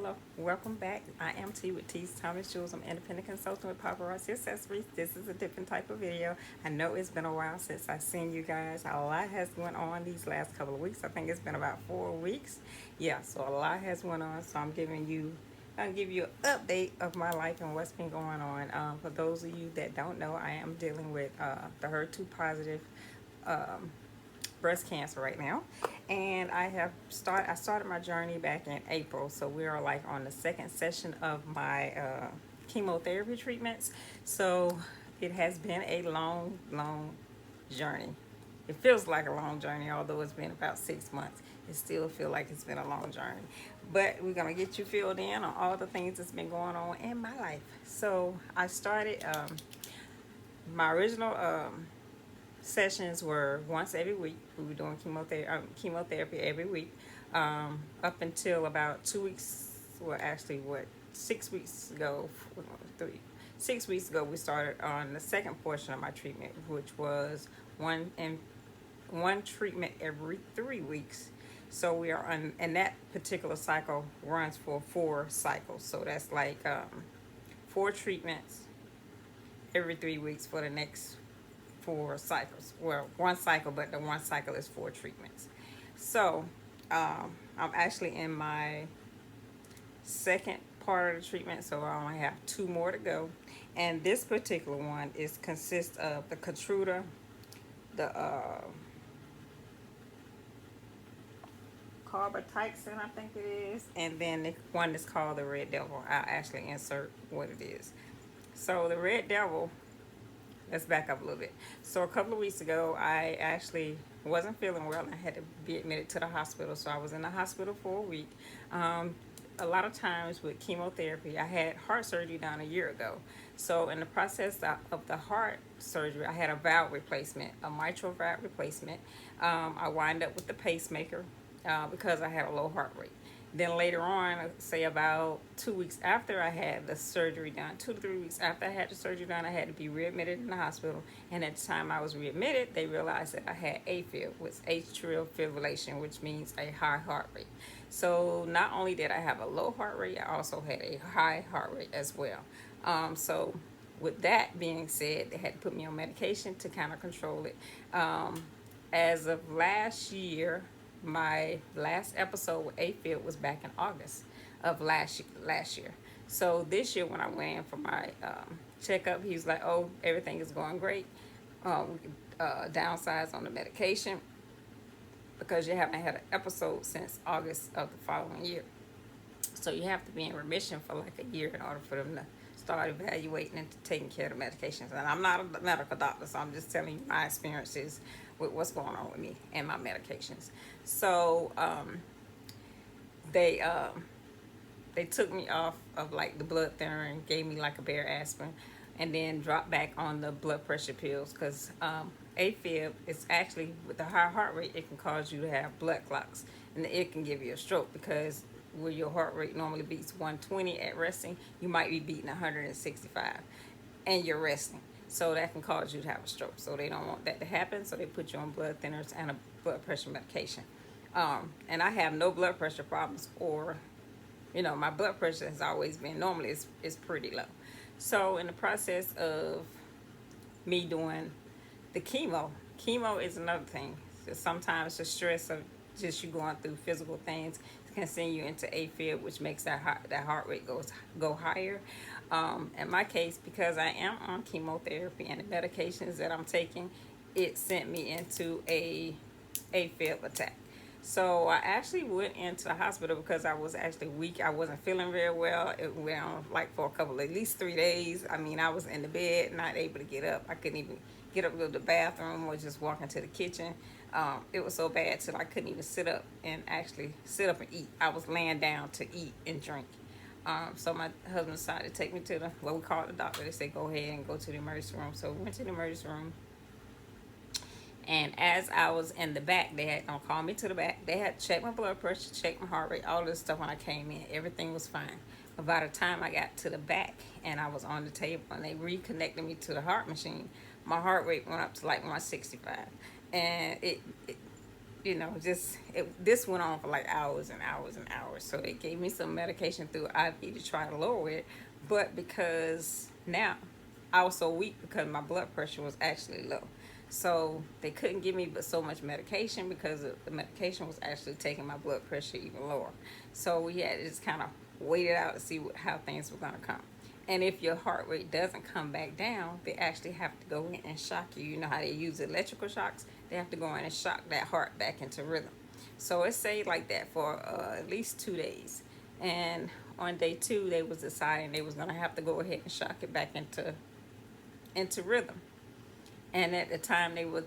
hello. Welcome back. I am T with T's Thomas Jewels. I'm independent consultant with Paparazzi Accessories. This is a different type of video. I know it's been a while since I've seen you guys. A lot has went on these last couple of weeks. I think it's been about 4 weeks. Yeah, so a lot has went on. So I'll give you an update of my life and what's been going on. For those of you that don't know, I am dealing with the HER2 positive um, breast cancer right now, and I started my journey back in April, so we are like on the second session of my chemotherapy treatments. So it has been a long journey. It feels like a long journey, although it's been about 6 months. It still feels like it's been a long journey, but we're gonna get you filled in on all the things that's been going on in my life. So I started my original sessions were once every week. We were doing chemotherapy every week, up until about 2 weeks. Well, actually, what 6 weeks ago, 6 weeks ago, we started on the second portion of my treatment, which was one treatment every 3 weeks. So we are on, and that particular cycle runs for 4 cycles. So that's like 4 treatments every 3 weeks for the next 4 cycles. Well, one cycle, but the one cycle is 4 treatments. So I'm actually in my second part of the treatment, so I only have 2 more to go. And this particular one consists of the Keytruda, the carbotixin, I think it is, and then the one is called the Red Devil. I'll actually insert what it is. So the Red Devil, let's back up a little bit. So a couple of weeks ago, I actually wasn't feeling well. I had to be admitted to the hospital. So I was in the hospital for a week. A lot of times with chemotherapy, I had heart surgery done a year ago. So in the process of the heart surgery, I had a valve replacement, a mitral valve replacement. I wind up with the pacemaker because I had a low heart rate. Then later on, say about 2 weeks after I had the surgery done, 2 to 3 weeks after I had the surgery done, I had to be readmitted in the hospital. And at the time I was readmitted, they realized that I had AFib, which is atrial fibrillation, which means a high heart rate. So not only did I have a low heart rate, I also had a high heart rate as well. So with that being said, they had to put me on medication to kind of control it. As of last year, my last episode with AFib was back in August of last year. So this year when I went in for my checkup, he was like, "Oh, everything is going great. We can downsize on the medication because you haven't had an episode since August of the following year. So you have to be in remission for like a year in order for them to start evaluating and taking care of the medications." And I'm not a medical doctor, so I'm just telling you my experiences with what's going on with me and my medications. So they took me off of like the blood thinner and gave me like a bare aspirin, and then dropped back on the blood pressure pills because AFib is actually, with the high heart rate, it can cause you to have blood clots, and it can give you a stroke because where your heart rate normally beats 120 at resting, you might be beating 165 and you're resting. So that can cause you to have a stroke. So they don't want that to happen. So they put you on blood thinners and a blood pressure medication. And I have no blood pressure problems, or, my blood pressure has always been, normally it's pretty low. So in the process of me doing the chemo is another thing. So sometimes the stress of just you going through physical things can send you into AFib, which makes that heart rate go higher. In my case, because I am on chemotherapy and the medications that I'm taking, it sent me into a AFib attack. So I actually went into the hospital because I was actually weak. I wasn't feeling very well. It went on like for at least 3 days. I mean, I was in the bed, not able to get up. I couldn't even get up to go to the bathroom or just walk into the kitchen. It was so bad till I couldn't even sit up and eat. I was laying down to eat and drink. So my husband decided to take me to we called the doctor. They said, go ahead and go to the emergency room. So we went to the emergency room. And as I was in the back, they had call me to the back. They had checked my blood pressure, checked my heart rate, all this stuff when I came in. Everything was fine. But by the time I got to the back and I was on the table and they reconnected me to the heart machine, my heart rate went up to like 165. And you know, just this went on for like hours and hours and hours. So they gave me some medication through IV to try to lower it, but because now I was so weak because my blood pressure was actually low, so they couldn't give me but so much medication because the medication was actually taking my blood pressure even lower. So we had to just kind of wait it out to see how things were going to come. And if your heart rate doesn't come back down, they actually have to go in and shock you. You know how they use electrical shocks? They have to go in and shock that heart back into rhythm. So it stayed like that for at least 2 days. And on day 2, they was deciding they was going to have to go ahead and shock it back into rhythm. And at the time, he was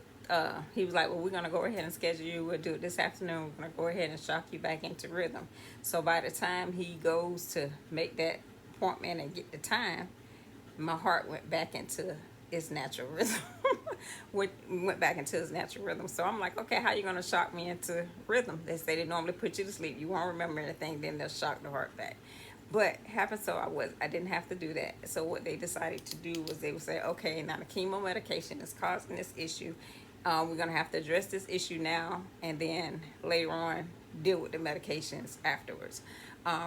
like, well, we're going to go ahead and schedule you. We'll do it this afternoon. We're going to go ahead and shock you back into rhythm. So by the time he goes to make that appointment and get the time, my heart went back into its natural rhythm. went back into its natural rhythm. So I'm like, okay, how you going to shock me into rhythm? They say they normally put you to sleep. You won't remember anything. Then they'll shock the heart back. But happened so I didn't have to do that. So what they decided to do was they would say, okay, now the chemo medication is causing this issue. We're going to have to address this issue now, and then later on deal with the medications afterwards.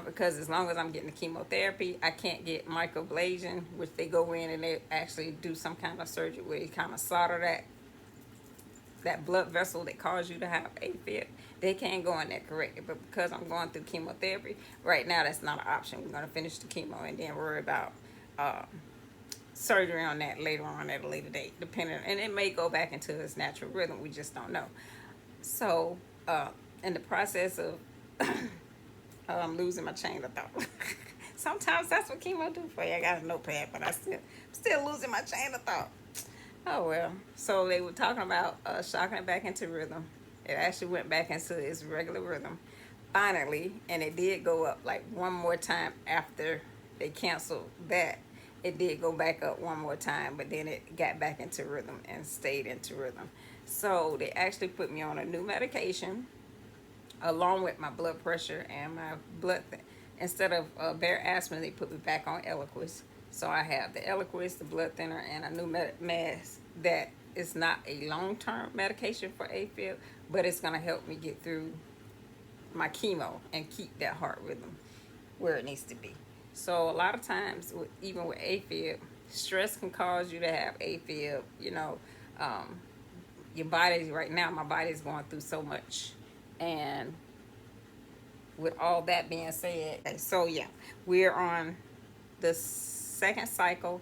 Because as long as I'm getting the chemotherapy, I can't get microablation, which they go in and they actually do some kind of surgery where they kind of solder that blood vessel that caused you to have AFib. They can't go in there correct it. But because I'm going through chemotherapy, right now that's not an option. We're going to finish the chemo and then worry about surgery on that later on at a later date, depending. And it may go back into its natural rhythm. We just don't know. So in the process of I'm losing my chain of thought. Sometimes that's what chemo do for you. I got a notepad, but I'm still losing my chain of thought. Oh well. So they were talking about shocking it back into rhythm. It actually went back into its regular rhythm finally, and it did go up like one more time after they canceled that. It did go back up one more time, but then it got back into rhythm and stayed into rhythm. So they actually put me on a new medication along with my blood pressure and my instead of bare aspirin, they put me back on Eliquis. So I have the Eliquis, the blood thinner, and a new mask that is not a long-term medication for AFib, but it's going to help me get through my chemo and keep that heart rhythm where it needs to be. So a lot of times, even with AFib, stress can cause you to have AFib. You know, your body, right now, my body's going through so much. And with all that being said, so yeah, we're on the second cycle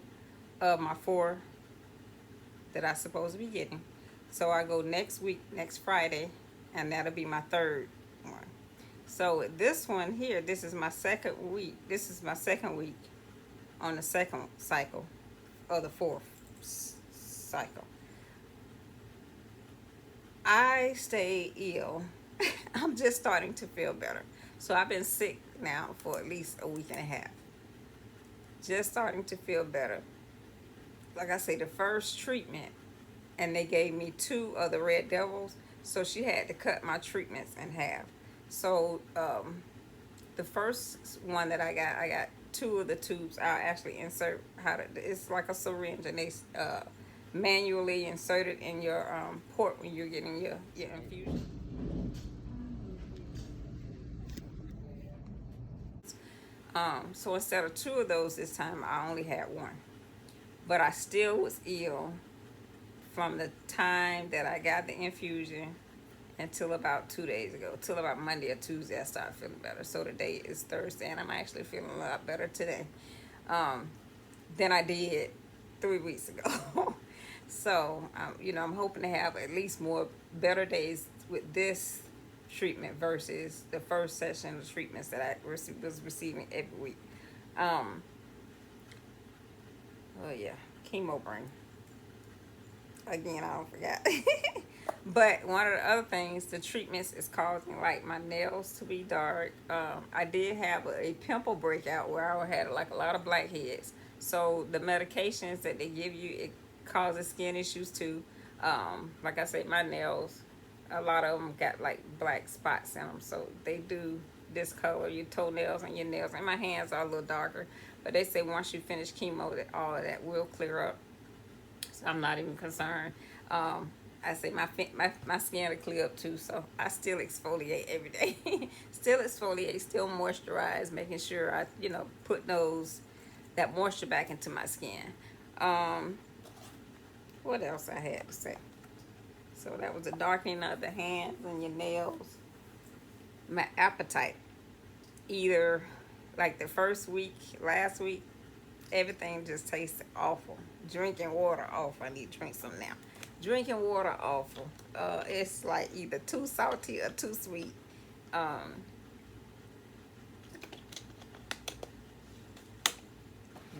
of my 4 that I'm supposed to be getting. So I go next week, next Friday, and that'll be my 3rd one. So this one here, this is my 2nd week. This is my 2nd week on the 2nd cycle of the 4th cycle. I stay ill. I'm just starting to feel better. So I've been sick now for at least a week and a half. Just starting to feel better. Like I say, the first treatment, and they gave me 2 of the Red Devils, so she had to cut my treatments in half. So the first one that I got 2 of the tubes. I'll actually insert it's like a syringe, and they manually insert it in your port when you're getting your infusion. So instead of 2 of those this time, I only had 1. But I still was ill from the time that I got the infusion until about 2 days ago. Till about Monday or Tuesday, I started feeling better. So today is Thursday, and I'm actually feeling a lot better today than I did 3 weeks ago. So, you know, I'm hoping to have at least more better days with this treatment versus the first session of treatments that I was receiving every week. Oh yeah, chemo brain. Again, I don't forget. But one of the other things, the treatments is causing like my nails to be dark. I did have a pimple breakout where I had like a lot of blackheads. So the medications that they give you, it causes skin issues too. Like I said, my nails, a lot of them got like black spots in them, so they do discolor your toenails and your nails, and my hands are a little darker, but they say once you finish chemo that all of that will clear up, so I'm not even concerned. I say my skin will clear up too, so I still exfoliate every day. Still exfoliate, still moisturize, making sure I, put that moisture back into my skin. Um, what else I had to say? So that was the darkening of the hands and your nails. My appetite, either like the first week, last week, everything just tasted awful. Drinking water awful. I need to drink some now. Drinking water awful. It's like either too salty or too sweet. Um,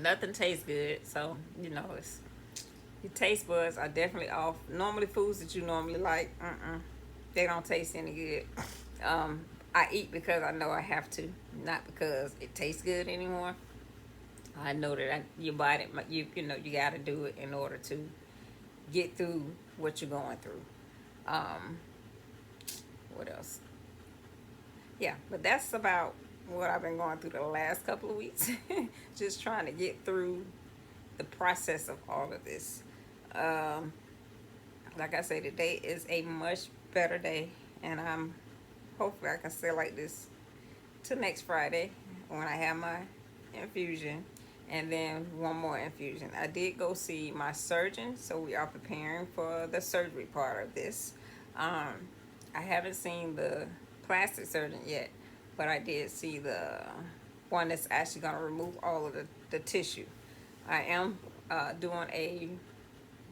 Nothing tastes good, so it's your taste buds are definitely off. Normally, foods that you normally like, they don't taste any good. I eat because I know I have to, not because it tastes good anymore. I know that your body, you got to do it in order to get through what you're going through. Um, what else? Yeah, but that's about what I've been going through the last couple of weeks. Just trying to get through the process of all of this. Um, like I say, today is a much better day, and hopefully I can stay like this till next Friday when I have my infusion, and then one more infusion. I did go see my surgeon, so we are preparing for the surgery part of this. I haven't seen the plastic surgeon yet, but I did see the one that's actually going to remove all of the tissue. I am doing a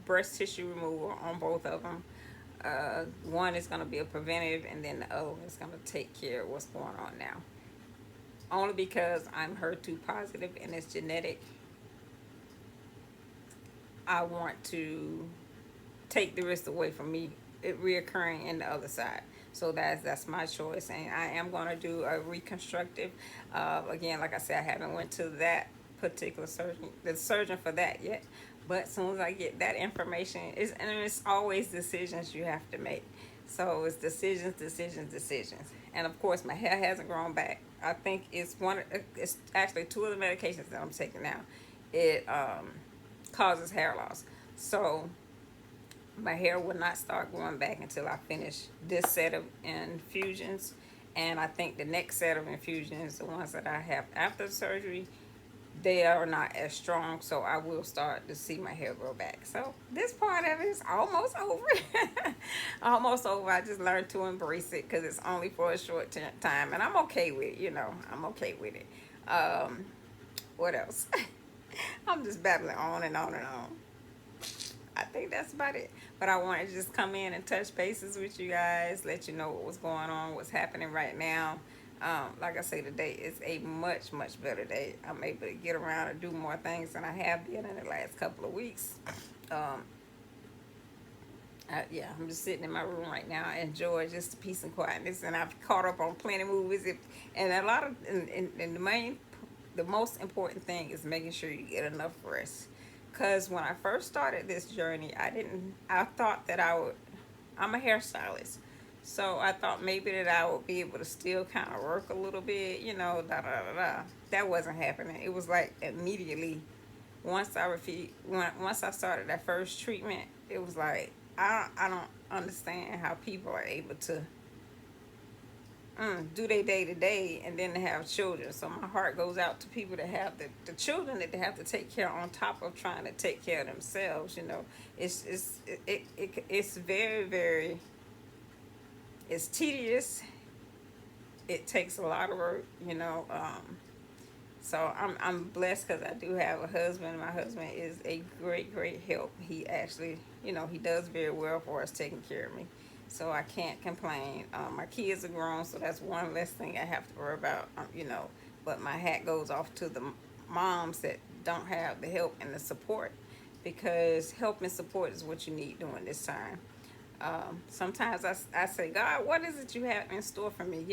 breast tissue removal on both of them. One is going to be a preventive, and then the other one is going to take care of what's going on now. Only because I'm HER2 positive and it's genetic, I want to take the risk away from me it reoccurring in the other side. So that's my choice, and I am going to do a reconstructive. Again, like I said, I haven't went to that particular surgeon for that yet. But as soon as I get that information, it's always decisions you have to make. So it's decisions. And of course, my hair hasn't grown back. I think it's actually 2 of the medications that I'm taking now. It causes hair loss. So my hair will not start growing back until I finish this set of infusions. And I think the next set of infusions, the ones that I have after the surgery, they are not as strong, so I will start to see my hair grow back. So this part of it is almost over. Almost over. I just learned to embrace it because it's only for a short time, and I'm okay with it, I'm okay with it. What else? I'm just babbling on and on and on. I think that's about it. But I wanted to just come in and touch bases with you guys, let you know what was going on, what's happening right now. Like I say, today is a much, much better day. I'm able to get around and do more things than I have been in the last couple of weeks. Yeah, I'm just sitting in my room right now. I enjoy just the peace and quietness, and I've caught up on plenty of movies. And a lot of, and the most important thing is making sure you get enough rest. Because when I first started this journey, I thought that I'm a hairstylist. So I thought maybe that I would be able to still kind of work a little bit, That wasn't happening. It was like immediately, once I started that first treatment, it was like, I don't understand how people are able to do their day to day, and then they have children. So my heart goes out to people that have the children that they have to take care of on top of trying to take care of themselves. It's very, very, it's tedious. It takes a lot of work, So I'm blessed because I do have a husband. My husband is a great, great help. He actually, he does very well for us, taking care of me. So I can't complain. My kids are grown, so that's one less thing I have to worry about, But my hat goes off to the moms that don't have the help and the support, because help and support is what you need during this time. Sometimes I say, God, what is it you have in store for me?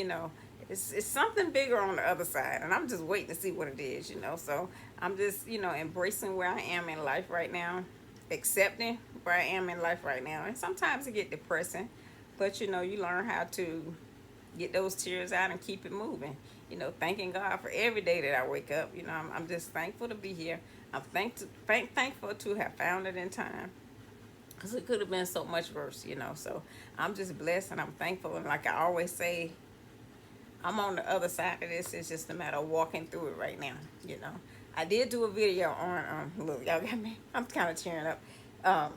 It's something bigger on the other side, and I'm just waiting to see what it is, So I'm just, embracing where I am in life right now, accepting where I am in life right now. And sometimes it get depressing, but you learn how to get those tears out and keep it moving. Thanking God for every day that I wake up. I'm just thankful to be here. I'm thankful to have found it in time. because it could have been so much worse, you know. So I'm just blessed and I'm thankful. And like I always say, I'm on the other side of this. It's just a matter of walking through it right now, you know. I did do a video on, look, y'all got me. I'm kind of tearing up. Um,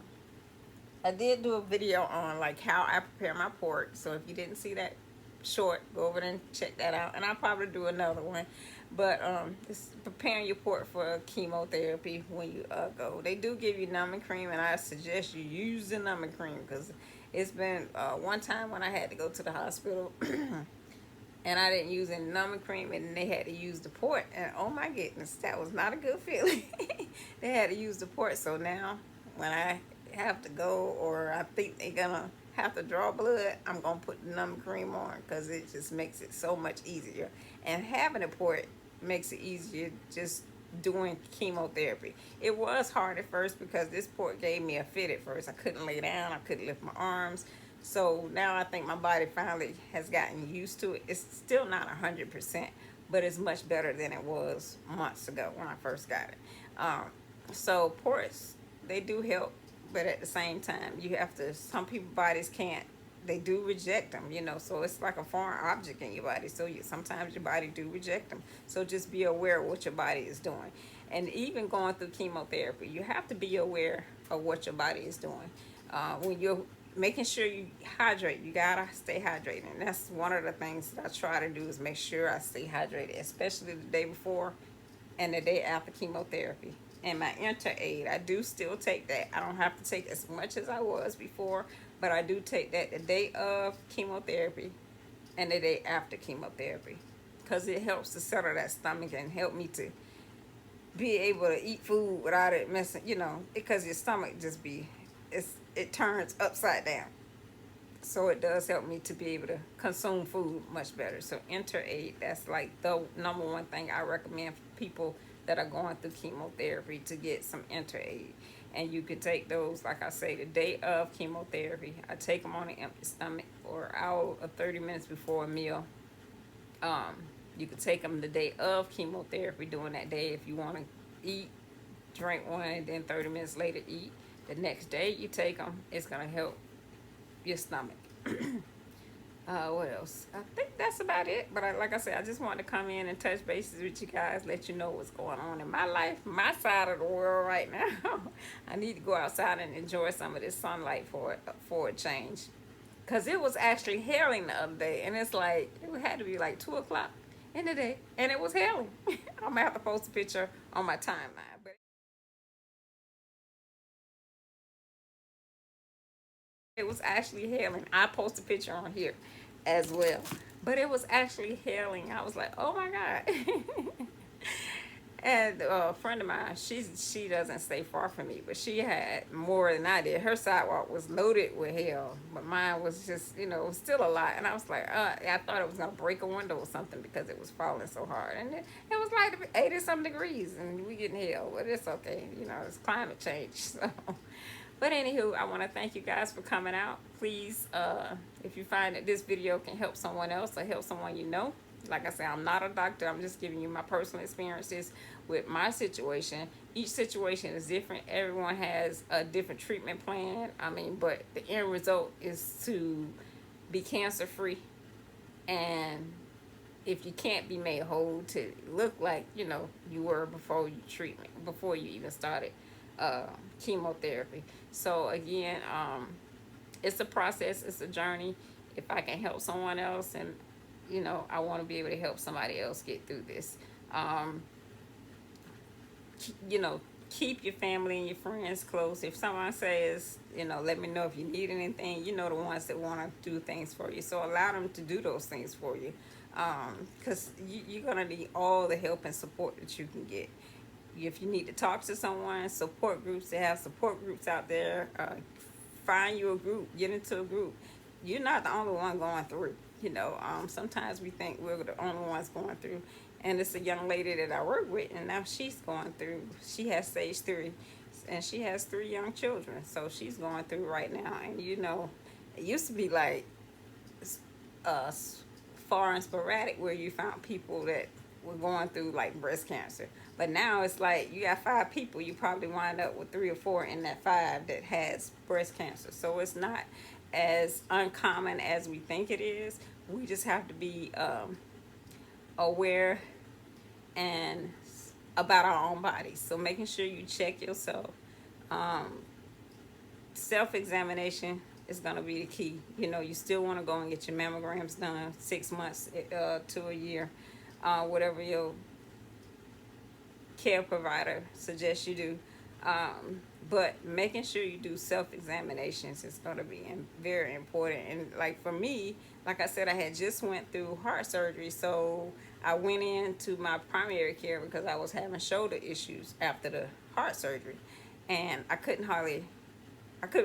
I did do a video on like how I prepare my pork. So if you didn't see that short, go over there and check that out. And I'll probably do another one. But it's preparing your pork for chemotherapy when you go. They do give you numbing cream, and I suggest you use the numbing cream because it's been one time when I had to go to the hospital and I didn't use any numbing cream, and they had to use the port, and oh my goodness, that was not a good feeling. They had to use the port, so now when I have to go, or I think they're gonna have to draw blood, I'm gonna put the numbing cream on because it just makes it so much easier. And having a port makes it easier just doing chemotherapy. It was hard at first because this port gave me a fit at first. I couldn't lay down, I couldn't lift my arms. So now I think my body finally has gotten used to it. It's still not 100%, but it's much better than it was months ago when I first got it. So ports, they do help, but at the same time, you have to, some people's bodies can't, they do reject them, you know, so it's like a foreign object in your body. So sometimes your body do reject them. So just be aware of what your body is doing. And even going through chemotherapy, you have to be aware of what your body is doing. When you're making sure you hydrate, you gotta stay hydrated. And that's one of the things that I try to do is make sure I stay hydrated, especially the day before and the day after chemotherapy. And my enter aid, I do still take that. I don't have to take as much as I was before, but I do take that the day of chemotherapy and the day after chemotherapy because it helps to settle that stomach and help me to be able to eat food without it messing, you know, because your stomach just be, it turns upside down. So it does help me to be able to consume food much better. So enter aid, that's like the number one thing I recommend for people that are going through chemotherapy, to get some enter aid. And you could take those, like I say, the day of chemotherapy. I take them on an empty stomach for an hour or 30 minutes before a meal. You could take them the day of chemotherapy during that day if you want to eat, drink one, and then 30 minutes later eat. The next day you take them, it's going to help your stomach. What else? I think that's about it. But like I said, I just wanted to come in and touch bases with you guys, let you know what's going on in my life, my side of the world right now. I need to go outside and enjoy some of this sunlight for a change. Because it was actually hailing the other day, and it's like, it had to be like 2 o'clock in the day, and it was hailing. I'm going to have to post a picture on my timeline. But it was actually hailing. I post a picture on here as well. But it was actually hailing. I was like, oh my God. And a friend of mine, she doesn't stay far from me, but she had more than I did. Her sidewalk was loaded with hail, but mine was just, you know, still a lot. And I was like, I thought it was gonna break a window or something because it was falling so hard. And it was like 80-some degrees, and we getting hail, but it's okay. You know, it's climate change. So, but anywho, I want to thank you guys for coming out. Please, if you find that this video can help someone else or help someone you know. Like I said, I'm not a doctor. I'm just giving you my personal experiences with my situation. Each situation is different. Everyone has a different treatment plan. I mean, but the end result is to be cancer-free. And if you can't be made whole, to look like, you know, you were before before you even started chemotherapy. So again, it's a process. It's a journey. If I can help someone else, and you know, I want to be able to help somebody else get through this. You know, keep your family and your friends close. If someone says, you know, let me know if you need anything, you know, the ones that want to do things for you. So allow them to do those things for you. Because you're going to need all the help and support that you can get. If you need to talk to someone, support groups, they have support groups out there. Find you a group, get into a group. You're not the only one going through. You know, sometimes we think we're the only ones going through. And it's a young lady that I work with, and now she's going through. She has stage 3, and she has 3 young children. So she's going through right now. And, you know, it used to be like far and sporadic where you found people that were going through like breast cancer. But now it's like you got 5 people, you probably wind up with 3 or 4 in that 5 that has breast cancer. So it's not as uncommon as we think it is. We just have to be aware and about our own bodies. So making sure you check yourself. Self-examination is going to be the key. You know, you still want to go and get your mammograms done 6 months to a year, whatever your care provider suggests you do. But making sure you do self-examinations is going to be very important. And like for me, like I said, I had just went through heart surgery, so I went into my primary care because I was having shoulder issues after the heart surgery, and I couldn't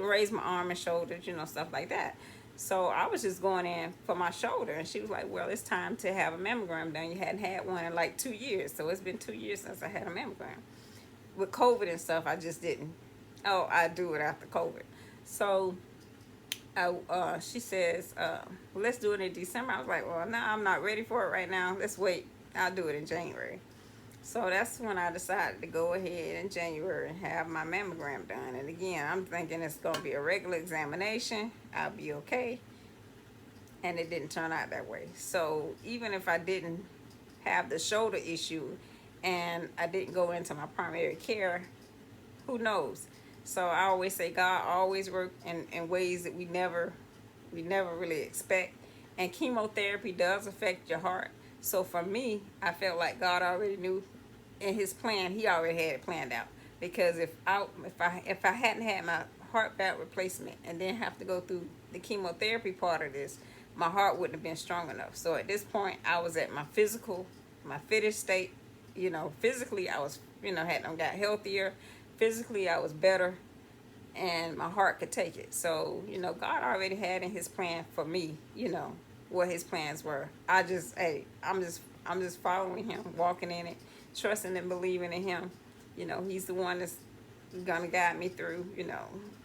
raise my arm and shoulders, you know, stuff like that. So I was just going in for my shoulder, and she was like, well, it's time to have a mammogram done. You hadn't had one in like 2 years. So it's been 2 years since I had a mammogram. With COVID and stuff, I just didn't. Oh, I do it after COVID. So she says, let's do it in December. I was like, well, no, I'm not ready for it right now. Let's wait. I'll do it in January. So that's when I decided to go ahead in January and have my mammogram done. And again, I'm thinking it's going to be a regular examination. I'll be okay. And it didn't turn out that way. So even if I didn't have the shoulder issue and I didn't go into my primary care, who knows? So I always say God always works in ways that we never really expect. And chemotherapy does affect your heart. So for me, I felt like God already knew in his plan. He already had it planned out. Because if I hadn't had my heart valve replacement and then have to go through the chemotherapy part of this, my heart wouldn't have been strong enough. So at this point, I was at my fittest state. You know, physically I was, got healthier. Physically I was better, and my heart could take it. So, God already had in his plan for me, what his plans were. I'm just following him, walking in it, trusting and believing in him. He's the one that's gonna guide me through.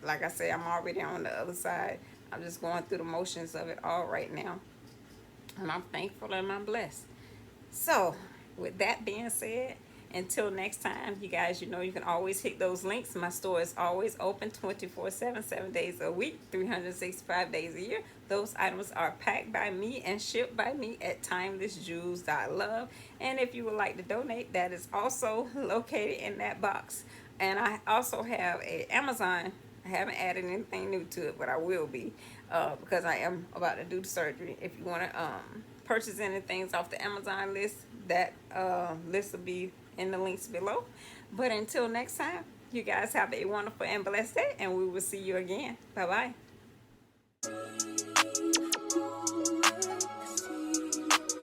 Like I say, I'm already on the other side. I'm just going through the motions of it all right now, and I'm thankful and I'm blessed. So with that being said, until next time, you guys, you can always hit those links. My store is always open 24/7, 7 days a week, 365 days a year. Those items are packed by me and shipped by me at timelessjewels.love. And if you would like to donate, that is also located in that box. And I also have a Amazon. I haven't added anything new to it, but I will be because I am about to do the surgery. If you want to purchase anything off the Amazon list, that list will be in the links below. But until next time, you guys have a wonderful and blessed day, and we will see you again. Bye-bye.